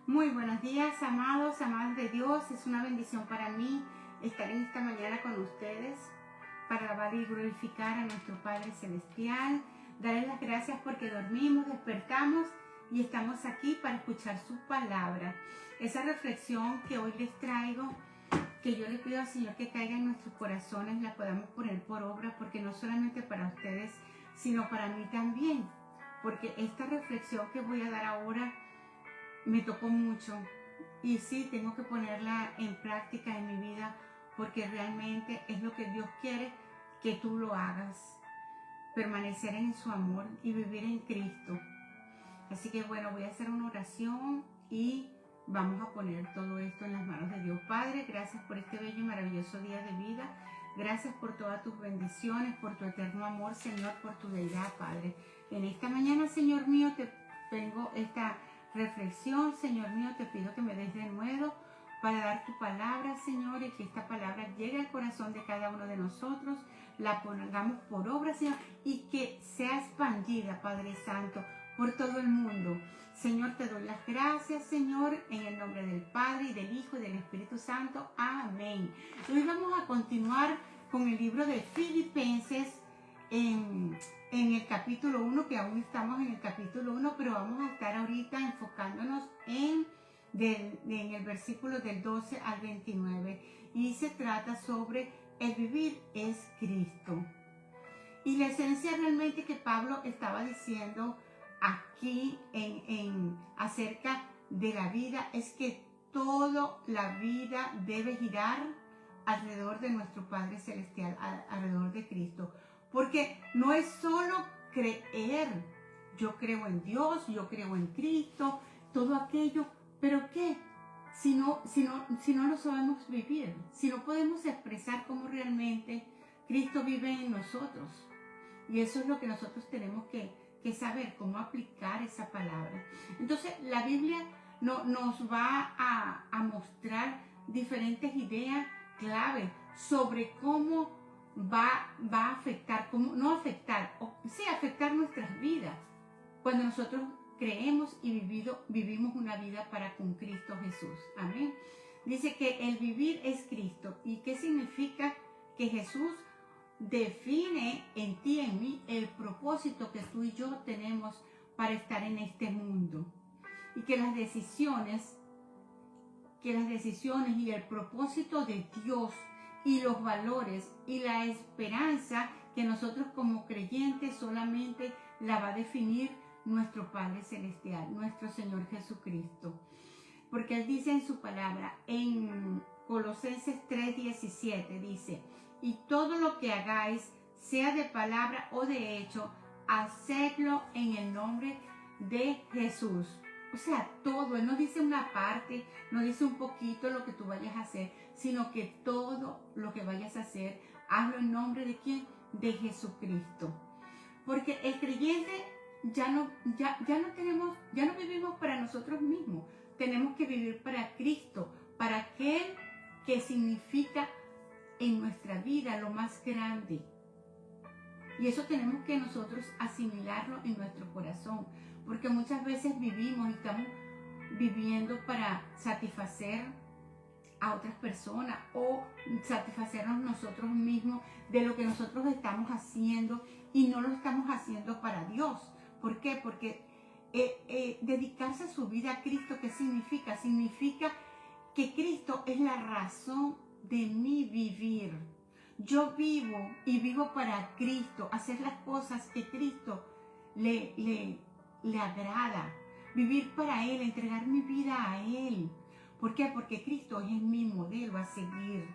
Muy buenos días, amados, amadas de Dios. Es una bendición para mí estar en esta mañana con ustedes para alabar y glorificar a nuestro Padre Celestial. Darle las gracias porque dormimos, despertamos y estamos aquí para escuchar su palabra. Esa reflexión que hoy les traigo, que yo le pido al Señor que caiga en nuestros corazones, la podamos poner por obra, porque no solamente para ustedes, sino para mí también. Porque esta reflexión que voy a dar ahora me tocó mucho y sí, tengo que ponerla en práctica en mi vida porque realmente es lo que Dios quiere que tú lo hagas, permanecer en su amor y vivir en Cristo. Así que bueno, voy a hacer una oración y vamos a poner todo esto en las manos de Dios. Padre, gracias por este bello y maravilloso día de vida. Gracias por todas tus bendiciones, por tu eterno amor, Señor, por tu deidad, Padre. En esta mañana, Señor mío, te tengo esta reflexión, Señor mío, te pido que me des de nuevo para dar tu palabra, Señor, y que esta palabra llegue al corazón de cada uno de nosotros, la pongamos por obra, Señor, y que sea expandida, Padre Santo, por todo el mundo. Señor, te doy las gracias, Señor, en el nombre del Padre, y del Hijo, y del Espíritu Santo. Amén. Hoy vamos a continuar con el libro de Filipenses en el capítulo 1, que aún estamos en el capítulo 1, pero vamos a estar ahorita enfocándonos en el versículo del 12 al 29. Y se trata sobre el vivir es Cristo. Y la esencia realmente que Pablo estaba diciendo aquí acerca de la vida es que toda la vida debe girar alrededor de nuestro Padre Celestial, alrededor de Cristo. Porque no es solo creer, yo creo en Dios, yo creo en Cristo, todo aquello, pero ¿qué? Si no lo sabemos vivir, si no podemos expresar cómo realmente Cristo vive en nosotros. Y eso es lo que nosotros tenemos que saber, cómo aplicar esa palabra. Entonces, la Biblia nos va a mostrar diferentes ideas clave sobre cómo va a afectar, cómo no afectar, sí afectar nuestras vidas cuando nosotros creemos y vivimos una vida para con Cristo Jesús. Amén. Dice que el vivir es Cristo. ¿Y qué significa? Que Jesús define en ti y en mí el propósito que tú y yo tenemos para estar en este mundo. Y que las decisiones y el propósito de Dios y los valores y la esperanza que nosotros como creyentes solamente la va a definir nuestro Padre Celestial, nuestro Señor Jesucristo. Porque Él dice en su palabra, en Colosenses 3:17, dice: y todo lo que hagáis, sea de palabra o de hecho, hacedlo en el nombre de Jesús. O sea, todo. Él no dice una parte, no dice un poquito lo que tú vayas a hacer, sino que todo lo que vayas a hacer, hazlo en nombre de ¿quién? De Jesucristo. Porque el creyente ya no vivimos para nosotros mismos. Tenemos que vivir para Cristo, para aquel que significa en nuestra vida lo más grande. Y eso tenemos que nosotros asimilarlo en nuestro corazón, porque muchas veces vivimos y estamos viviendo para satisfacer a otras personas o satisfacernos nosotros mismos de lo que nosotros estamos haciendo y no lo estamos haciendo para Dios. ¿Por qué? Porque dedicarse su vida a Cristo, ¿qué significa? Significa que Cristo es la razón de mi vivir. Yo vivo y vivo para Cristo, hacer las cosas que Cristo le agrada, vivir para Él, entregar mi vida a Él. ¿Por qué? Porque Cristo es mi modelo a seguir.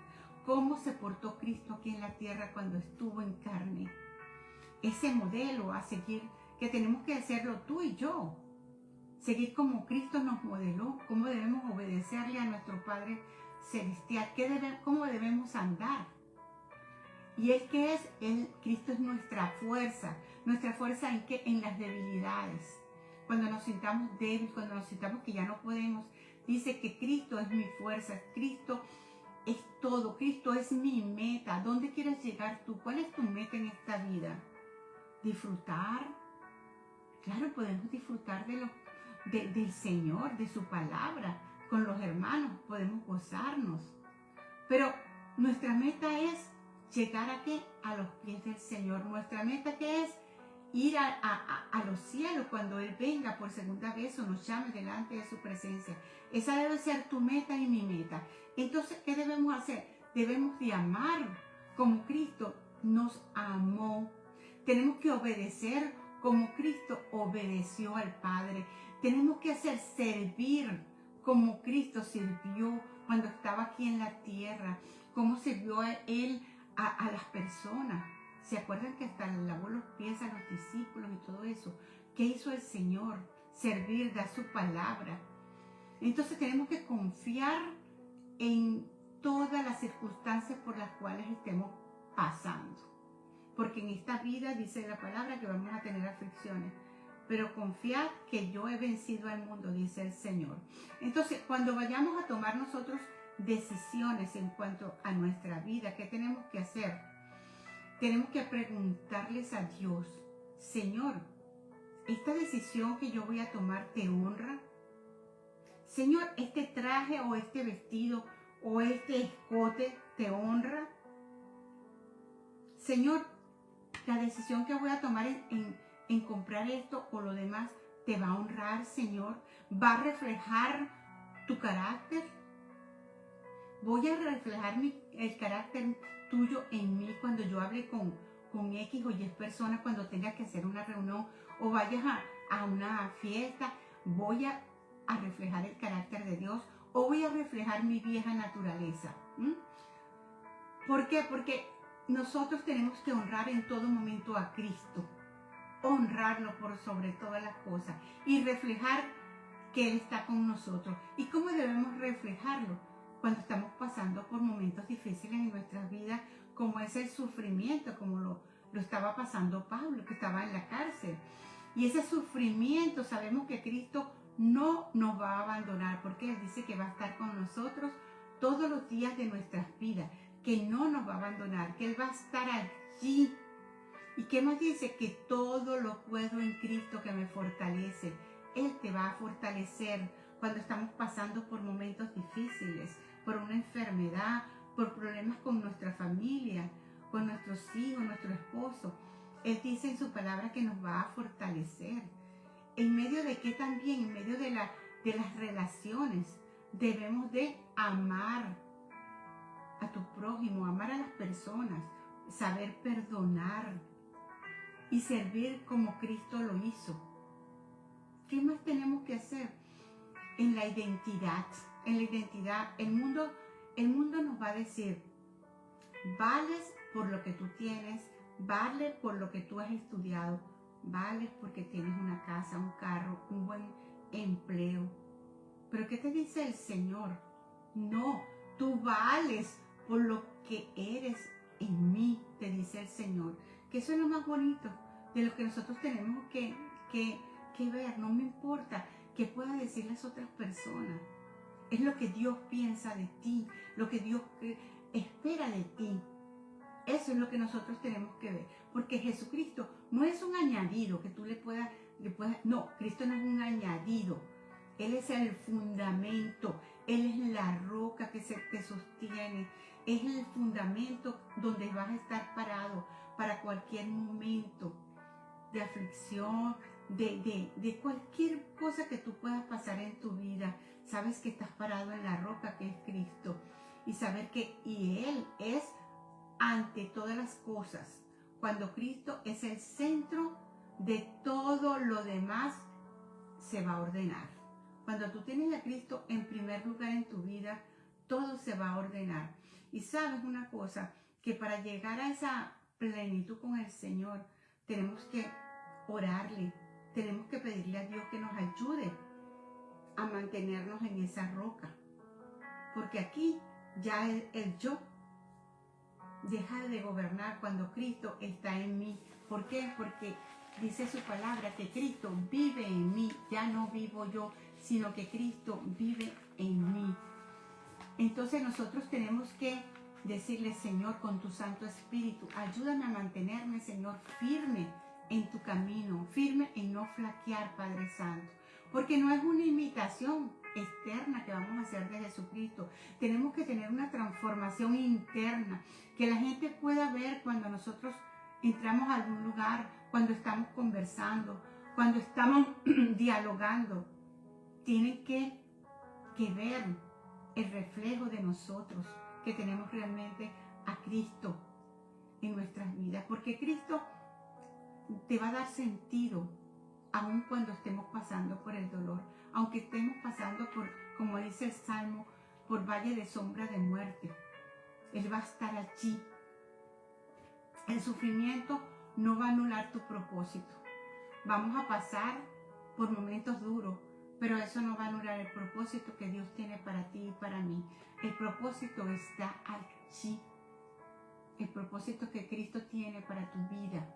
¿Cómo se portó Cristo aquí en la tierra cuando estuvo en carne? Ese modelo a seguir que tenemos que hacerlo tú y yo. Seguir como Cristo nos modeló, cómo debemos obedecerle a nuestro Padre Celestial, cómo debemos andar. Y es que Cristo es nuestra fuerza ¿en qué? En las debilidades. Cuando nos sintamos débiles, cuando nos sintamos que ya no podemos, dice que Cristo es mi fuerza, Cristo es todo, Cristo es mi meta. ¿Dónde quieres llegar tú? ¿Cuál es tu meta en esta vida? ¿Disfrutar? Claro, podemos disfrutar del Señor, de su palabra, con los hermanos, podemos gozarnos. Pero nuestra meta es llegar a los pies del Señor. Nuestra meta que es ir a los cielos cuando Él venga por segunda vez o nos llame delante de su presencia. Esa debe ser tu meta y mi meta. Entonces, ¿qué debemos hacer? Debemos de amar como Cristo nos amó. Tenemos que obedecer como Cristo obedeció al Padre. Tenemos que hacer servir como Cristo sirvió cuando estaba aquí en la tierra. Cómo sirvió Él a las personas. ¿Se acuerdan que hasta le lavó los pies a los discípulos y todo eso? ¿Qué hizo el Señor? Servir, dar su palabra. Entonces tenemos que confiar en todas las circunstancias por las cuales estemos pasando. Porque en esta vida dice la palabra que vamos a tener aflicciones. Pero confiad que yo he vencido al mundo, dice el Señor. Entonces, cuando vayamos a tomar nosotros decisiones en cuanto a nuestra vida, ¿qué tenemos que hacer? Tenemos que preguntarles a Dios, Señor, ¿esta decisión que yo voy a tomar te honra? Señor, ¿este traje o este vestido o este escote te honra? Señor, la decisión que voy a tomar en comprar esto o lo demás, ¿te va a honrar, Señor? ¿Va a reflejar tu carácter? ¿Voy a reflejar el carácter tuyo en mí cuando yo hable con X o Y personas, cuando tenga que hacer una reunión o vayas a una fiesta? ¿Voy a reflejar el carácter de Dios o voy a reflejar mi vieja naturaleza? ¿Por qué? Porque nosotros tenemos que honrar en todo momento a Cristo, honrarlo por sobre todas las cosas y reflejar que Él está con nosotros. ¿Y cómo debemos reflejarlo? Cuando estamos pasando por momentos difíciles en nuestras vidas, como es el sufrimiento, como lo estaba pasando Pablo, que estaba en la cárcel. Y ese sufrimiento, sabemos que Cristo no nos va a abandonar, porque Él dice que va a estar con nosotros todos los días de nuestras vidas, que no nos va a abandonar, que Él va a estar allí. ¿Y qué más dice? Que todo lo puedo en Cristo que me fortalece. Él te va a fortalecer cuando estamos pasando por momentos difíciles, por una enfermedad, por problemas con nuestra familia, con nuestros hijos, nuestro esposo. Él dice en su palabra que nos va a fortalecer. ¿En medio de qué también? En medio de las relaciones. Debemos de amar a tu prójimo, amar a las personas, saber perdonar y servir como Cristo lo hizo. ¿Qué más tenemos que hacer? En la identidad, el mundo nos va a decir, vales por lo que tú tienes, vales por lo que tú has estudiado, vales porque tienes una casa, un carro, un buen empleo. Pero ¿qué te dice el Señor? No, tú vales por lo que eres en mí, te dice el Señor. Que eso es lo más bonito de lo que nosotros tenemos que ver. No me importa qué puedan decir las otras personas. Es lo que Dios piensa de ti, lo que Dios espera de ti. Eso es lo que nosotros tenemos que ver. Porque Jesucristo no es un añadido que tú le puedas. No, Cristo no es un añadido. Él es el fundamento. Él es la roca que te sostiene. Es el fundamento donde vas a estar parado para cualquier momento de aflicción, de cualquier cosa que tú puedas pasar en tu vida. Sabes que estás parado en la roca que es Cristo. Y saber que Él es ante todas las cosas. Cuando Cristo es el centro de todo lo demás, se va a ordenar. Cuando tú tienes a Cristo en primer lugar en tu vida, todo se va a ordenar. Y sabes una cosa, que para llegar a esa plenitud con el Señor, tenemos que orarle, tenemos que pedirle a Dios que nos ayude a mantenernos en esa roca. Porque aquí ya el yo deja de gobernar cuando Cristo está en mí. ¿Por qué? Porque dice su palabra que Cristo vive en mí. Ya no vivo yo, sino que Cristo vive en mí. Entonces nosotros tenemos que decirle, Señor, con tu Santo Espíritu, ayúdame a mantenerme, Señor, firme en tu camino, firme en no flaquear, Padre Santo. porque no es una imitación externa que vamos a hacer de Jesucristo. Tenemos que tener una transformación interna, que la gente pueda ver cuando nosotros entramos a algún lugar, cuando estamos conversando, cuando estamos dialogando. Tienen que ver el reflejo de nosotros, que tenemos realmente a Cristo en nuestras vidas, porque Cristo te va a dar sentido aun cuando estemos pasando por el dolor, aunque estemos pasando por, como dice el Salmo, por valle de sombra de muerte. Él va a estar allí. El sufrimiento no va a anular tu propósito. Vamos a pasar por momentos duros, pero eso no va a anular el propósito que Dios tiene para ti y para mí. El propósito está allí. El propósito que Cristo tiene para tu vida.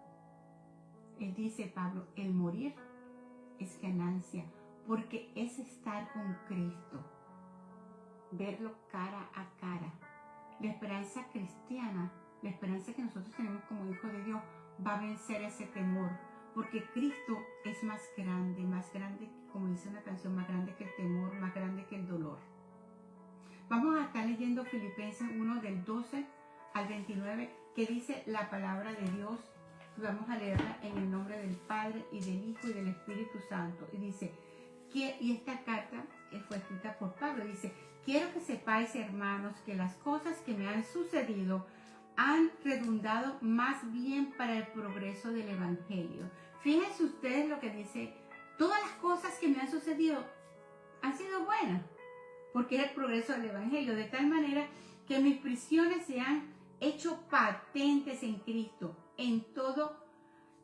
Él dice, Pablo, el morir es ganancia, porque es estar con Cristo, verlo cara a cara. La esperanza cristiana, la esperanza que nosotros tenemos como hijos de Dios, va a vencer ese temor, porque Cristo es más grande, como dice una canción, más grande que el temor, más grande que el dolor. Vamos a estar leyendo Filipenses 1 del 12 al 29, que dice la palabra de Dios. Vamos a leerla en el nombre del Padre y del Hijo y del Espíritu Santo. Y dice, y esta carta fue escrita por Pablo, dice, quiero que sepáis, hermanos, que las cosas que me han sucedido han redundado más bien para el progreso del Evangelio. Fíjense ustedes lo que dice, todas las cosas que me han sucedido han sido buenas, porque es el progreso del Evangelio, de tal manera que mis prisiones se han hecho patentes en Cristo, en todo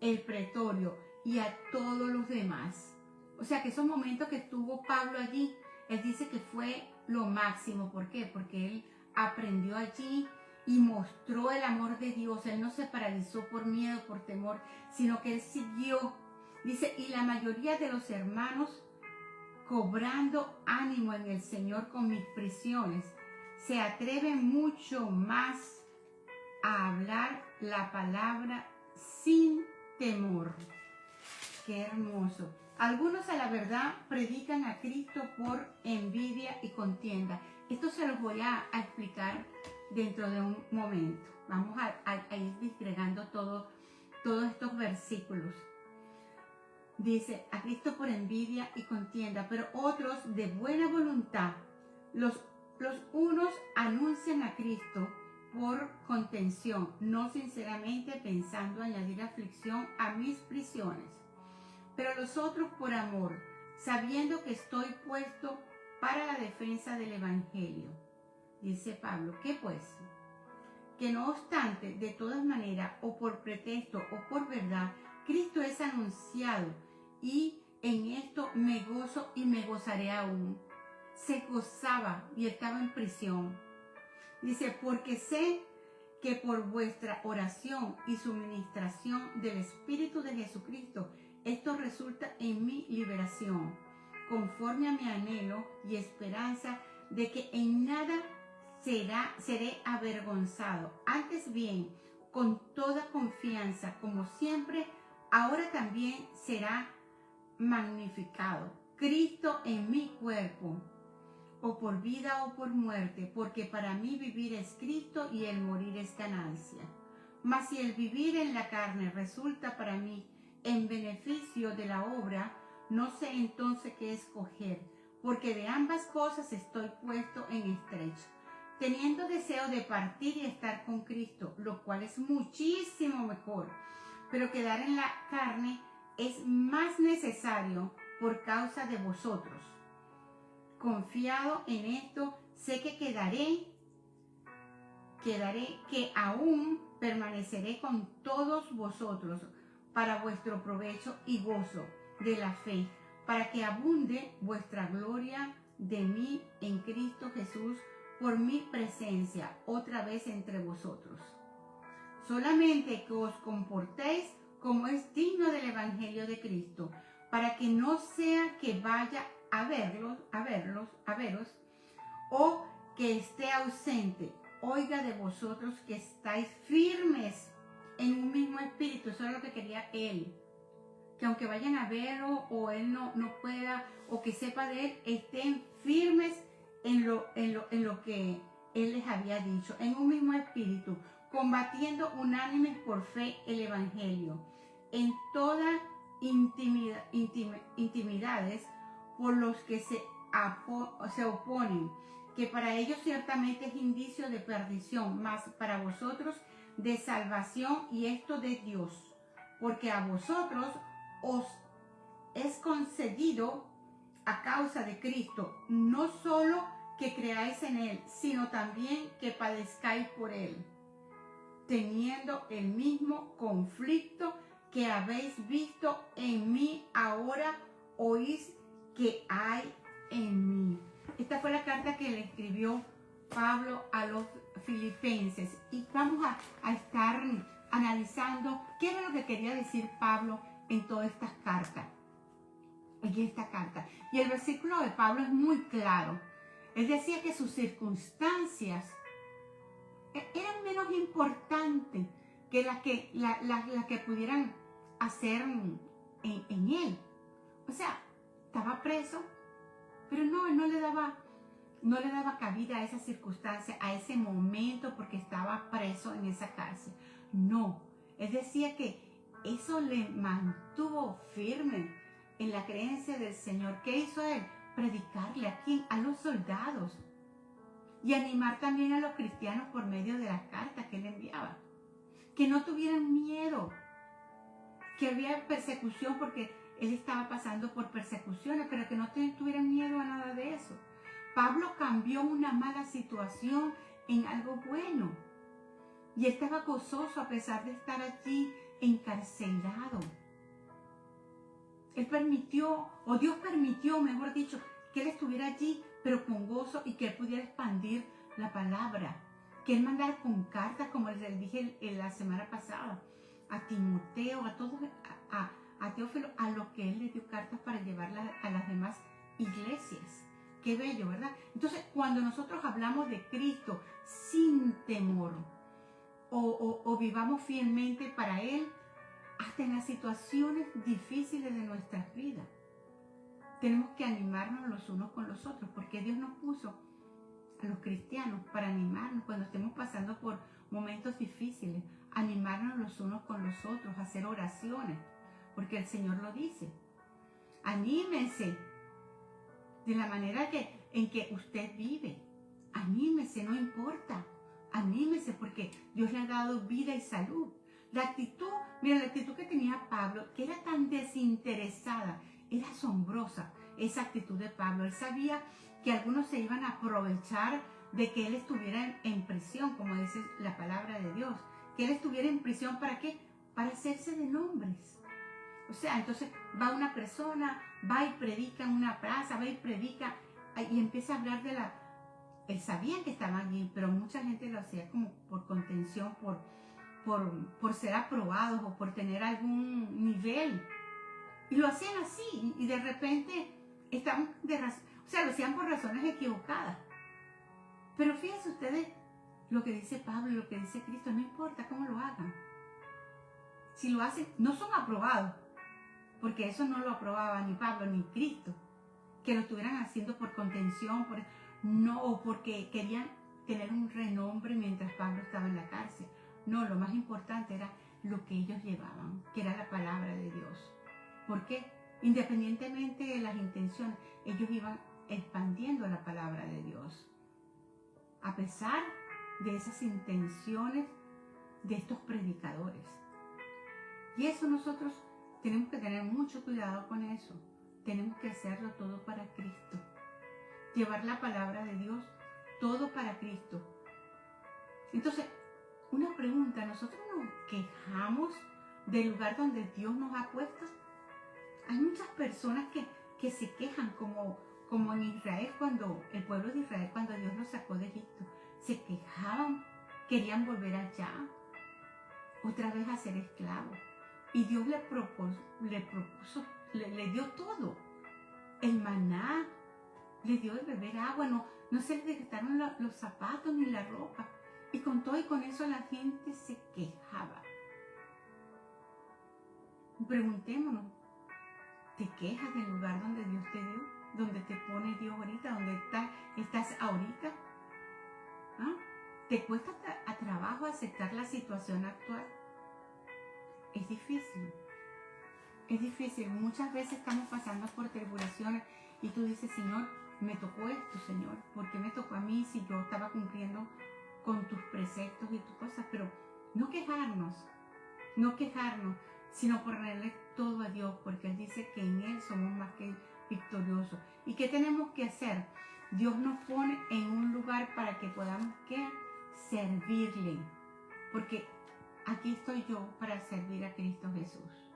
el pretorio y a todos los demás. O sea que esos momentos que estuvo Pablo allí, él dice que fue lo máximo. ¿Por qué? Porque él aprendió allí y mostró el amor de Dios. Él no se paralizó por miedo, por temor, sino que él siguió. Dice, y la mayoría de los hermanos, cobrando ánimo en el Señor con mis prisiones, se atreven mucho más a hablar la palabra sin temor. Qué hermoso. Algunos a la verdad predican a Cristo por envidia y contienda. Esto se los voy a explicar dentro de un momento. Vamos a ir disgregando todos estos versículos. Dice, a Cristo por envidia y contienda, pero otros de buena voluntad. Los unos anuncian a Cristo por contención, no sinceramente pensando añadir aflicción a mis prisiones, pero los otros por amor, sabiendo que estoy puesto para la defensa del Evangelio. Dice Pablo, ¿qué pues? Que no obstante, de todas maneras, o por pretexto o por verdad, Cristo es anunciado, y en esto me gozo y me gozaré aún. Se gozaba y estaba en prisión. Dice, porque sé que por vuestra oración y suministración del Espíritu de Jesucristo, esto resulta en mi liberación, conforme a mi anhelo y esperanza de que en nada seré avergonzado. Antes bien, con toda confianza, como siempre, ahora también será magnificado Cristo en mi cuerpo, o por vida o por muerte, porque para mí vivir es Cristo y el morir es ganancia. Mas si el vivir en la carne resulta para mí en beneficio de la obra, no sé entonces qué escoger, porque de ambas cosas estoy puesto en estrecho, teniendo deseo de partir y estar con Cristo, lo cual es muchísimo mejor, pero quedar en la carne es más necesario por causa de vosotros. Confiado en esto, sé que que aún permaneceré con todos vosotros para vuestro provecho y gozo de la fe, para que abunde vuestra gloria de mí en Cristo Jesús por mi presencia otra vez entre vosotros. Solamente que os comportéis como es digno del Evangelio de Cristo, para que no sea que vaya a veros, o que esté ausente, oiga de vosotros que estáis firmes en un mismo espíritu. Eso es lo que quería él, que aunque vayan a verlo o él no pueda, o que sepa de él, estén firmes en lo que él les había dicho, en un mismo espíritu, combatiendo unánimes por fe el evangelio, en todas intimidades por los que se oponen, que para ellos ciertamente es indicio de perdición, mas para vosotros de salvación, y esto de Dios, porque a vosotros os es concedido a causa de Cristo, no solo que creáis en Él, sino también que padezcáis por Él, teniendo el mismo conflicto que habéis visto en mí, ahora oís que hay en mí. Esta fue la carta que le escribió Pablo a los filipenses, y vamos a estar analizando qué era lo que quería decir Pablo en todas estas cartas, en esta carta. Y el versículo de Pablo es muy claro. Él decía que sus circunstancias eran menos importantes que las que pudieran hacer en él. O sea, estaba preso, pero él no le daba cabida a esa circunstancia, a ese momento, porque estaba preso en esa cárcel. No, él decía que eso le mantuvo firme en la creencia del Señor. ¿Qué hizo él? Predicarle a quién, a los soldados, y animar también a los cristianos por medio de las cartas que él enviaba, que no tuvieran miedo, que había persecución porque él estaba pasando por persecuciones, pero que no tuvieran miedo a nada de eso. Pablo cambió una mala situación en algo bueno, y estaba gozoso a pesar de estar allí encarcelado. Él permitió, o Dios permitió, mejor dicho, que él estuviera allí, pero con gozo, y que él pudiera expandir la palabra, que él mandara con cartas, como les dije la semana pasada, a Timoteo, a todos, a Teófilo, a los que él le dio cartas para llevarlas a las demás iglesias. Qué bello, ¿verdad? Entonces, cuando nosotros hablamos de Cristo sin temor, o vivamos fielmente para Él, hasta en las situaciones difíciles de nuestras vidas, tenemos que animarnos los unos con los otros, porque Dios nos puso a los cristianos para animarnos cuando estemos pasando por momentos difíciles, animarnos los unos con los otros, hacer oraciones, porque el Señor lo dice. Anímense de la manera en que usted vive. Anímese, no importa. Anímese, porque Dios le ha dado vida y salud. La actitud que tenía Pablo, que era tan desinteresada, era asombrosa, esa actitud de Pablo. Él sabía que algunos se iban a aprovechar de que él estuviera en prisión, como dice la palabra de Dios. Que él estuviera en prisión, ¿para qué? Para hacerse de nombres. O sea, entonces va una persona, va y predica en una plaza, va y predica, y empieza a hablar de la... Él sabía que estaba allí, pero mucha gente lo hacía como por contención, por ser aprobados o por tener algún nivel. Y lo hacían así, y de repente estaban lo hacían por razones equivocadas. Pero fíjense ustedes lo que dice Pablo y lo que dice Cristo, no importa cómo lo hagan. Si lo hacen, no son aprobados, porque eso no lo aprobaba ni Pablo ni Cristo, que lo estuvieran haciendo por contención, o porque querían tener un renombre mientras Pablo estaba en la cárcel. No, lo más importante era lo que ellos llevaban, que era la palabra de Dios. ¿Por qué? Independientemente de las intenciones, ellos iban expandiendo la palabra de Dios. A pesar de esas intenciones de estos predicadores. Y eso nosotros tenemos que tener mucho cuidado con eso. Tenemos que hacerlo todo para Cristo. Llevar la palabra de Dios, todo para Cristo. Entonces, una pregunta, ¿nosotros nos quejamos del lugar donde Dios nos ha puesto? Hay muchas personas que se quejan, como en Israel, cuando el pueblo de Israel, cuando Dios los sacó de Egipto, se quejaban, querían volver allá, otra vez a ser esclavos. Y Dios le dio todo, el maná, le dio de beber agua, no se les dejaron los zapatos ni la ropa. Y con todo y con eso la gente se quejaba. Preguntémonos, te quejas del lugar donde Dios te dio, donde te pone Dios ahorita, donde estás ahorita. ¿Ah? ¿Te cuesta a trabajo aceptar la situación actual? Es difícil. Es difícil. Muchas veces estamos pasando por tribulaciones y tú dices, Señor, me tocó esto, Señor. ¿Por qué me tocó a mí si yo estaba cumpliendo con tus preceptos y tus cosas? Pero no quejarnos, sino ponerle todo a Dios, porque Él dice que en Él somos más que victoriosos. ¿Y qué tenemos que hacer? Dios nos pone en un lugar para que podamos, ¿qué? Servirle. Porque aquí estoy yo para servir a Cristo Jesús.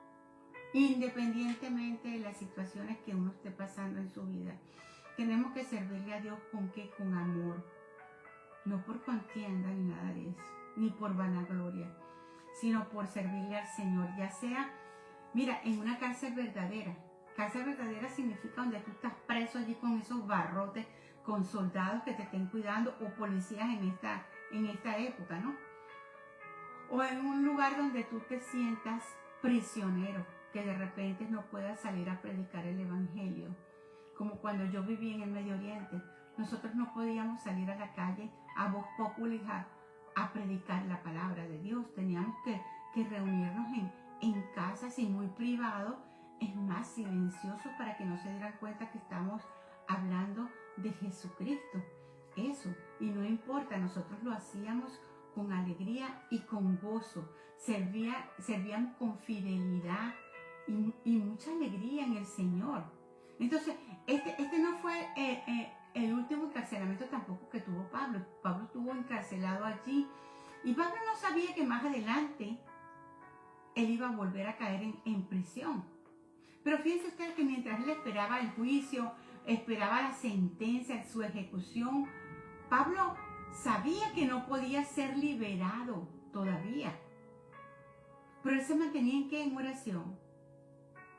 Independientemente de las situaciones que uno esté pasando en su vida, tenemos que servirle a Dios ¿con qué? Con amor. No por contienda ni nada de eso, ni por vanagloria, sino por servirle al Señor, ya sea, mira, en una cárcel verdadera. Cárcel verdadera significa donde tú estás preso allí con esos barrotes, con soldados que te estén cuidando o policías en esta época, ¿no? O en un lugar donde tú te sientas prisionero, que de repente no puedas salir a predicar el evangelio. Como cuando yo viví en el Medio Oriente, nosotros no podíamos salir a la calle a voz populi a predicar la palabra de Dios. Teníamos que reunirnos en casas y muy privado, es más silencioso, para que no se dieran cuenta que estamos hablando de Jesucristo. Eso, y no importa, nosotros lo hacíamos con alegría y con gozo. Servíamos con fidelidad y mucha alegría en el Señor. Entonces, este no fue el último encarcelamiento tampoco que tuvo Pablo. Pablo estuvo encarcelado allí y Pablo no sabía que más adelante él iba a volver a caer en prisión. Pero fíjense ustedes que mientras él esperaba el juicio, esperaba la sentencia, su ejecución, Pablo sabía que no podía ser liberado todavía. Pero él se mantenía ¿en qué? En oración.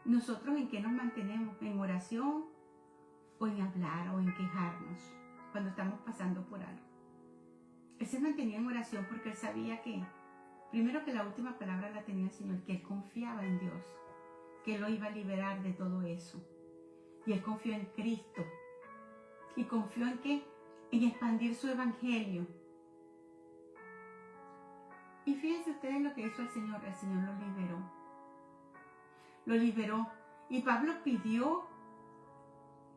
¿Nosotros en qué nos mantenemos? ¿En oración o en hablar o en quejarnos cuando estamos pasando por algo? Él se mantenía en oración porque él sabía que, primero, que la última palabra la tenía el Señor, que él confiaba en Dios, que él lo iba a liberar de todo eso. Y él confió en Cristo. ¿Y confió en qué? En expandir su evangelio. Y fíjense ustedes lo que hizo el Señor. El Señor lo liberó. Lo liberó. Y Pablo pidió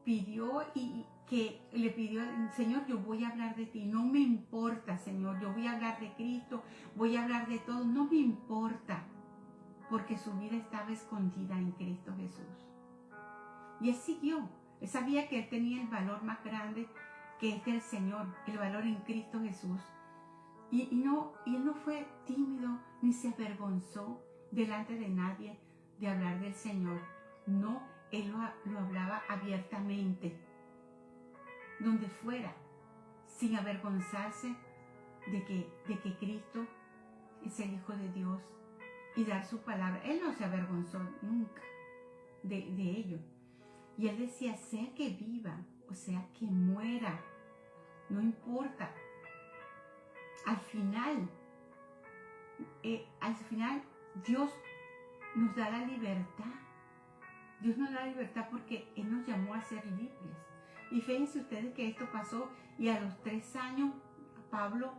y que le pidió al Señor, yo voy a hablar de ti. No me importa, Señor. Yo voy a hablar de Cristo. Voy a hablar de todo. No me importa. Porque su vida estaba escondida en Cristo Jesús. Y él siguió. Él sabía que él tenía el valor más grande que es del Señor, el valor en Cristo Jesús. Y él no fue tímido ni se avergonzó delante de nadie de hablar del Señor. No, él lo hablaba abiertamente, donde fuera, sin avergonzarse de que Cristo es el Hijo de Dios y dar su palabra. Él no se avergonzó nunca de ello. Y él decía, sea que viva o sea que muera, no importa. Al final Dios nos da la libertad. Dios nos da la libertad porque Él nos llamó a ser libres. Y fíjense ustedes que esto pasó y a los 3 años Pablo,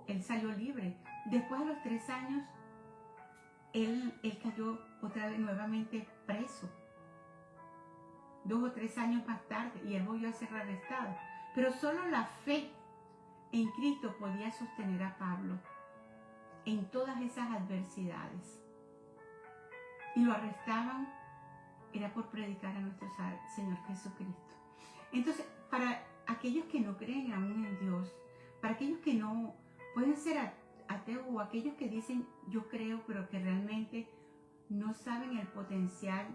él salió libre. Después de los 3 años, él cayó otra vez nuevamente preso. 2 o 3 años más tarde y él volvió a ser arrestado. Pero solo la fe en Cristo podía sostener a Pablo en todas esas adversidades. Y lo arrestaban, era por predicar a nuestro Señor Jesucristo. Entonces, para aquellos que no creen aún en Dios, para aquellos que no pueden ser ateos o aquellos que dicen yo creo, pero que realmente no saben el potencial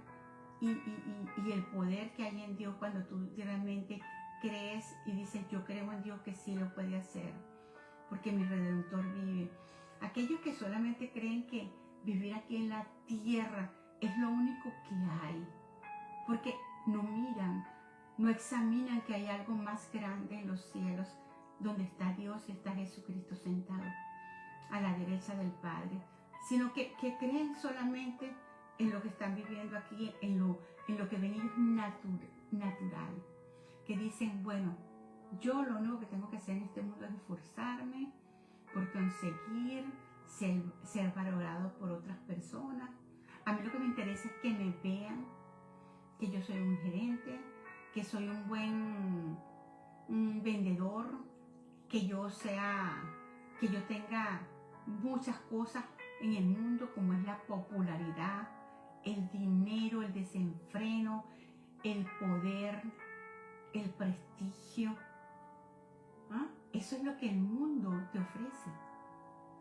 y el poder que hay en Dios cuando tú realmente crees y dices yo creo en Dios que sí lo puede hacer porque mi Redentor vive. Aquellos que solamente creen que vivir aquí en la tierra es lo único que hay, porque no miran, no examinan que hay algo más grande en los cielos donde está Dios y está Jesucristo sentado a la derecha del Padre, sino que creen solamente en lo que están viviendo aquí, en lo que ven ellos natural, que dicen, bueno, yo lo único que tengo que hacer en este mundo es esforzarme por conseguir ser valorado por otras personas. A mí lo que me interesa es que me vean, que yo soy un gerente, que soy un buen vendedor, que yo tenga muchas cosas en el mundo, como es la popularidad, el dinero, el desenfreno, el poder, el prestigio. ¿Ah? Eso es lo que el mundo te ofrece.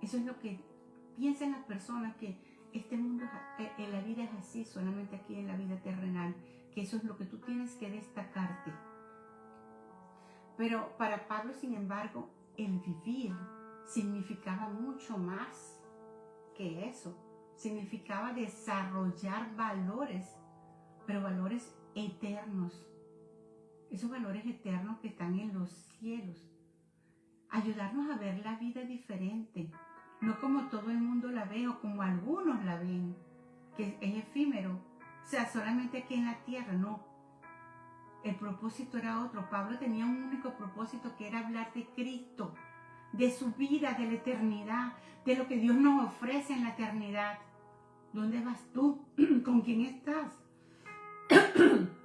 Eso es lo que piensan las personas, que este mundo, en la vida es así, solamente aquí en la vida terrenal, que eso es lo que tú tienes que destacarte. Pero para Pablo, sin embargo, el vivir significaba mucho más que eso. Significaba desarrollar valores, pero valores eternos. Esos valores eternos que están en los cielos. Ayudarnos a ver la vida diferente, no como todo el mundo la ve o como algunos la ven, que es efímero, o sea, solamente aquí en la tierra. No, el propósito era otro. Pablo tenía un único propósito, que era hablar de Cristo, de su vida, de la eternidad, de lo que Dios nos ofrece en la eternidad. ¿Dónde vas tú? ¿Con quién estás?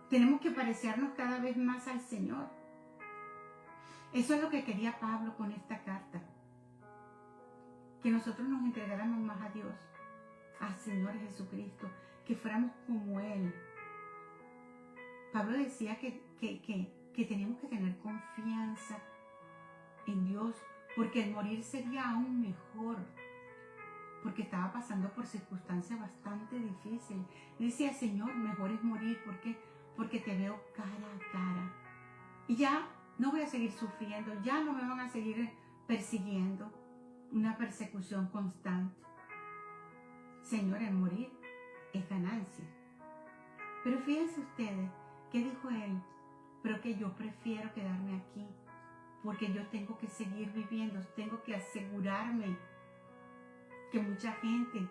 Tenemos que parecernos cada vez más al Señor. Eso es lo que quería Pablo con esta carta. Que nosotros nos entregáramos más a Dios, al Señor Jesucristo, que fuéramos como Él. Pablo decía que tenemos que tener confianza en Dios, porque el morir sería aún mejor, porque estaba pasando por circunstancias bastante difíciles. Y decía, Señor, mejor es morir. ¿Por qué? Porque te veo cara a cara. Y ya no voy a seguir sufriendo, ya no me van a seguir persiguiendo, una persecución constante. Señor, el morir es ganancia. Pero fíjense ustedes, ¿qué dijo él? Pero que yo prefiero quedarme aquí, porque yo tengo que seguir viviendo, tengo que asegurarme que mucha gente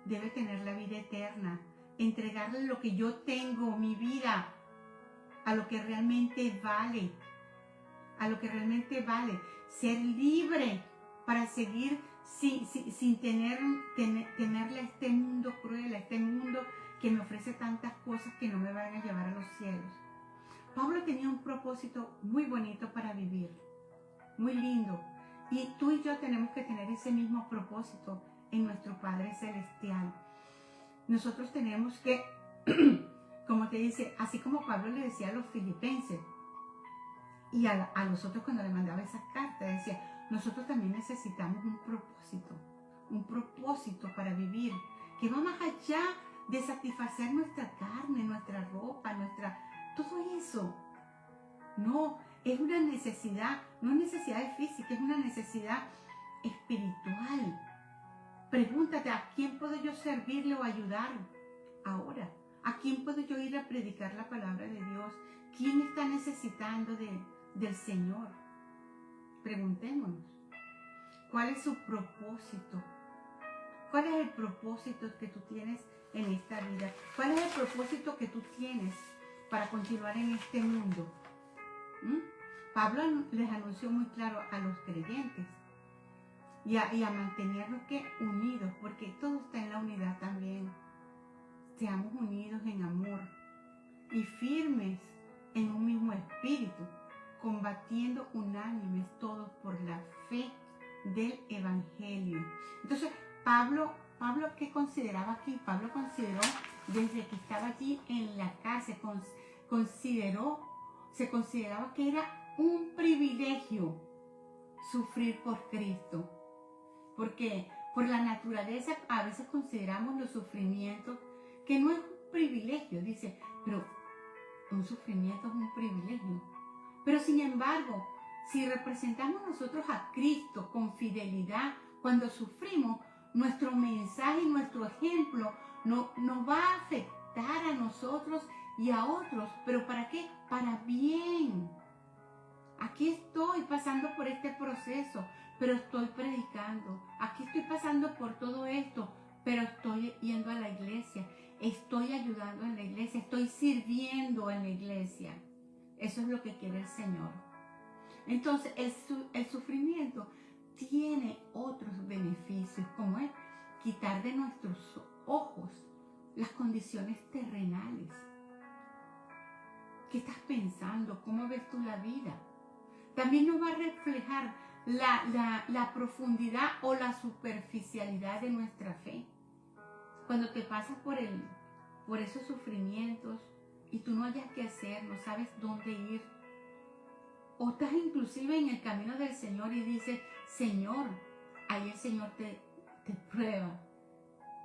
debe tener la vida eterna, entregarle lo que yo tengo, mi vida, a lo que realmente vale, ser libre para seguir sin temerle a este mundo cruel, a este mundo que me ofrece tantas cosas que no me van a llevar a los cielos. Pablo tenía un propósito muy bonito para vivir, muy lindo, y tú y yo tenemos que tener ese mismo propósito en nuestro Padre Celestial. Nosotros tenemos que, como te dice, así como Pablo le decía a los filipenses y a los otros cuando le mandaba esas cartas, decía, nosotros también necesitamos un propósito para vivir, que va más allá de satisfacer nuestra carne, nuestra ropa, todo eso. No, es una necesidad, no es necesidad física, es una necesidad espiritual. Pregúntate, ¿a quién puedo yo servirle o ayudar ahora? ¿A quién puedo yo ir a predicar la palabra de Dios? ¿Quién está necesitando del Señor? Preguntémonos, ¿cuál es su propósito? ¿Cuál es el propósito que tú tienes en esta vida? ¿Cuál es el propósito que tú tienes para continuar en este mundo? Pablo les anunció muy claro a los creyentes y a mantenernos unidos, porque todo está en la unidad también. Seamos unidos en amor y firmes en un mismo espíritu, combatiendo unánimes todos por la fe del Evangelio. Entonces, Pablo, ¿qué consideraba aquí? Pablo consideró, desde que estaba allí en la cárcel, se consideraba que era un privilegio sufrir por Cristo. Porque por la naturaleza a veces consideramos los sufrimientos que no es un privilegio, dice, pero un sufrimiento es un privilegio. Pero sin embargo, si representamos nosotros a Cristo con fidelidad, cuando sufrimos, nuestro mensaje y nuestro ejemplo nos va a afectar a nosotros y a otros. ¿Pero para qué? Para bien. Aquí estoy pasando por este proceso, pero estoy predicando. Aquí estoy pasando por todo esto, pero estoy yendo a la iglesia. estoy ayudando en la iglesia, estoy sirviendo en la iglesia. Eso es lo que quiere el Señor. Entonces, el sufrimiento tiene otros beneficios, como es quitar de nuestros ojos las condiciones terrenales. ¿Qué estás pensando? ¿Cómo ves tú la vida? También nos va a reflejar la profundidad o la superficialidad de nuestra fe. Cuando te pasas por esos sufrimientos y tú no hayas qué hacer, no sabes dónde ir, o estás inclusive en el camino del Señor y dices, Señor, ahí el Señor te prueba.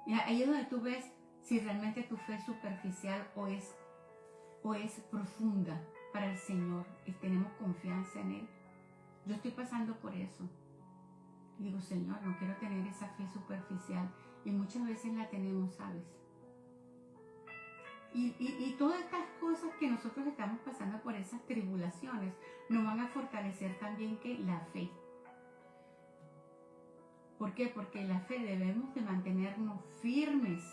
Y ahí es donde tú ves si realmente tu fe es superficial o es profunda para el Señor y tenemos confianza en Él. Yo estoy pasando por eso. Y digo, Señor, no quiero tener esa fe superficial. Y muchas veces la tenemos, ¿sabes? Y todas estas cosas que nosotros estamos pasando por esas tribulaciones nos van a fortalecer también que la fe. ¿Por qué? Porque la fe debemos de mantenernos firmes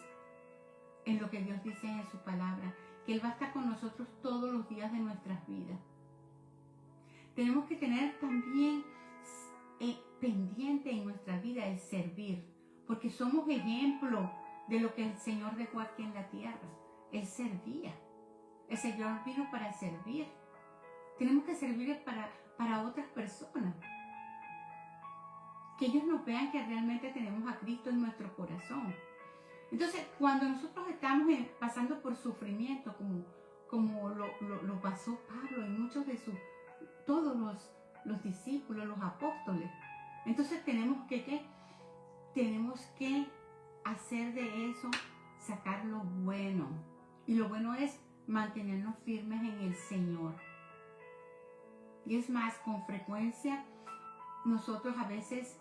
en lo que Dios dice en su palabra, que Él va a estar con nosotros todos los días de nuestras vidas. Tenemos que tener también pendiente en nuestra vida el servir, porque somos ejemplo de lo que el Señor dejó aquí en la tierra. Él servía. El Señor vino para servir. Tenemos que servir para otras personas. Que ellos nos vean que realmente tenemos a Cristo en nuestro corazón. Entonces, cuando nosotros estamos pasando por sufrimiento, como lo pasó Pablo y muchos de todos los discípulos, los apóstoles, entonces tenemos que hacer de eso, sacar lo bueno. Y lo bueno es mantenernos firmes en el Señor. Y es más, con frecuencia, nosotros a veces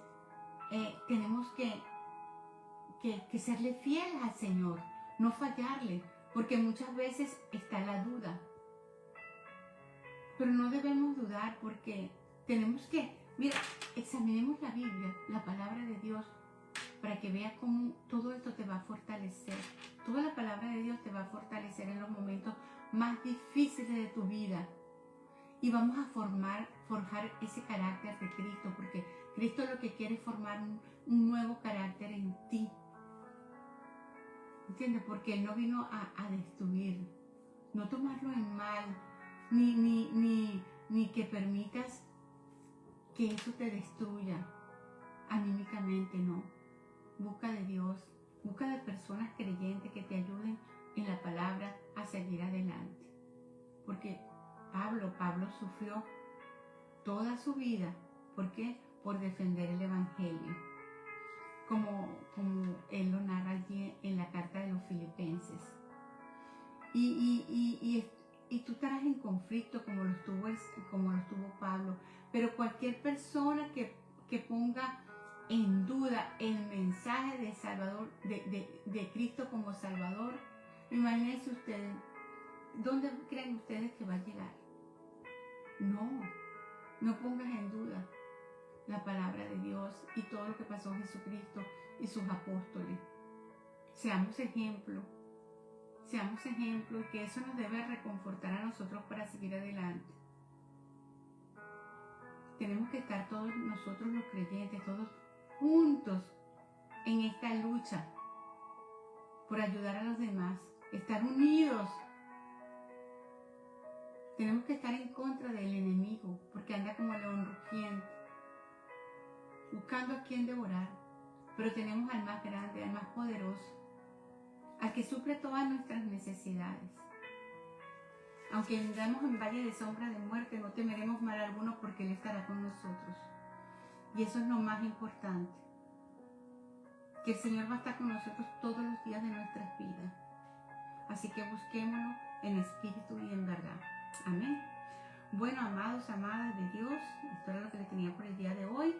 tenemos que serle fieles al Señor, no fallarle, porque muchas veces está la duda. Pero no debemos dudar porque tenemos que, mira, examinemos la Biblia, la palabra de Dios, para que veas cómo todo esto te va a fortalecer. Toda la palabra de Dios te va a fortalecer en los momentos más difíciles de tu vida. Y vamos a forjar ese carácter de Cristo, porque Cristo lo que quiere es formar un nuevo carácter en ti. ¿Entiendes? Porque Él no vino a destruir, no tomarlo en mal, ni que permitas que eso te destruya anímicamente, no. Busca de Dios, busca de personas creyentes que te ayuden en la palabra a seguir adelante. Porque Pablo sufrió toda su vida. ¿Por qué? Por defender el Evangelio. Como él lo narra allí en la carta de los Filipenses. Y tú estarás en conflicto como lo estuvo Pablo. Pero cualquier persona que ponga en duda el mensaje de Salvador, de Cristo como Salvador, imagínense ustedes, ¿dónde creen ustedes que va a llegar? No pongas en duda la palabra de Dios y todo lo que pasó Jesucristo y sus apóstoles. Seamos ejemplo y que eso nos debe reconfortar a nosotros para seguir adelante. Tenemos que estar todos nosotros los creyentes, todos juntos en esta lucha por ayudar a los demás, estar unidos. Tenemos que estar en contra del enemigo, porque anda como león rugiente, buscando a quien devorar. Pero tenemos al más grande, al más poderoso, al que suple todas nuestras necesidades. Aunque andamos en valle de sombra de muerte, no temeremos mal alguno, porque Él estará con nosotros. Y eso es lo más importante, que el Señor va a estar con nosotros todos los días de nuestras vidas. Así que busquémoslo en espíritu y en verdad. Amén. Bueno, amados, amadas de Dios, esto era lo que les tenía por el día de hoy.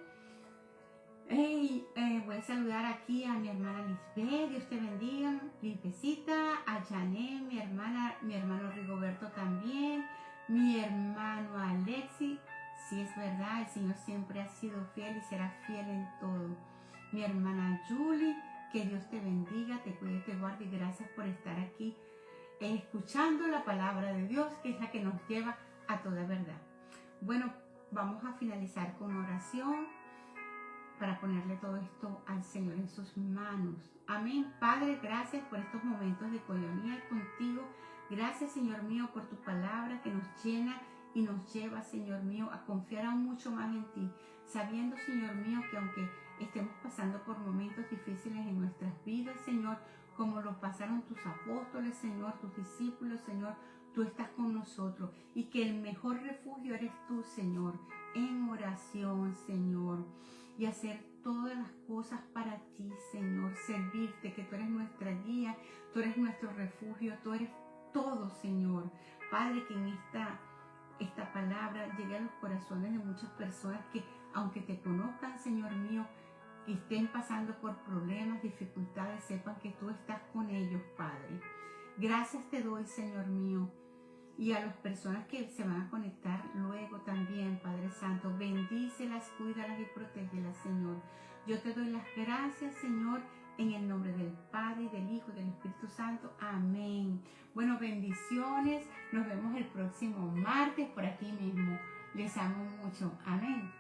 Voy a saludar aquí a mi hermana Lisbeth, Dios te bendiga, limpiecita, a Jané, mi hermano Rigoberto también, mi hermano Alexi. Sí, es verdad, el Señor siempre ha sido fiel y será fiel en todo. Mi hermana Julie, Que Dios te bendiga, te cuide, te guarde y gracias por estar aquí escuchando la palabra de Dios, que es la que nos lleva a toda verdad. Bueno, vamos a finalizar con oración para ponerle todo esto al Señor en sus manos. Amén. Padre, gracias por estos momentos de coinonía contigo. Gracias, Señor mío, por tu palabra que nos llena y nos lleva, Señor mío, a confiar aún mucho más en ti, sabiendo, Señor mío, que aunque estemos pasando por momentos difíciles en nuestras vidas, Señor, como lo pasaron tus apóstoles, Señor, tus discípulos, Señor, tú estás con nosotros y que el mejor refugio eres tú, Señor, en oración, Señor, y hacer todas las cosas para ti, Señor, servirte, que tú eres nuestra guía, tú eres nuestro refugio, tú eres todo, Señor. Padre, que en esta palabra llegue a los corazones de muchas personas que, aunque te conozcan, Señor mío, que estén pasando por problemas, dificultades, sepan que tú estás con ellos, Padre. Gracias te doy, Señor mío. Y a las personas que se van a conectar luego también, Padre Santo, bendícelas, cuídalas y protégelas, Señor. Yo te doy las gracias, Señor, en el nombre del Padre, y del Hijo y del Espíritu Santo. Amén. Bueno, bendiciones. Nos vemos el próximo martes por aquí mismo. Les amo mucho. Amén.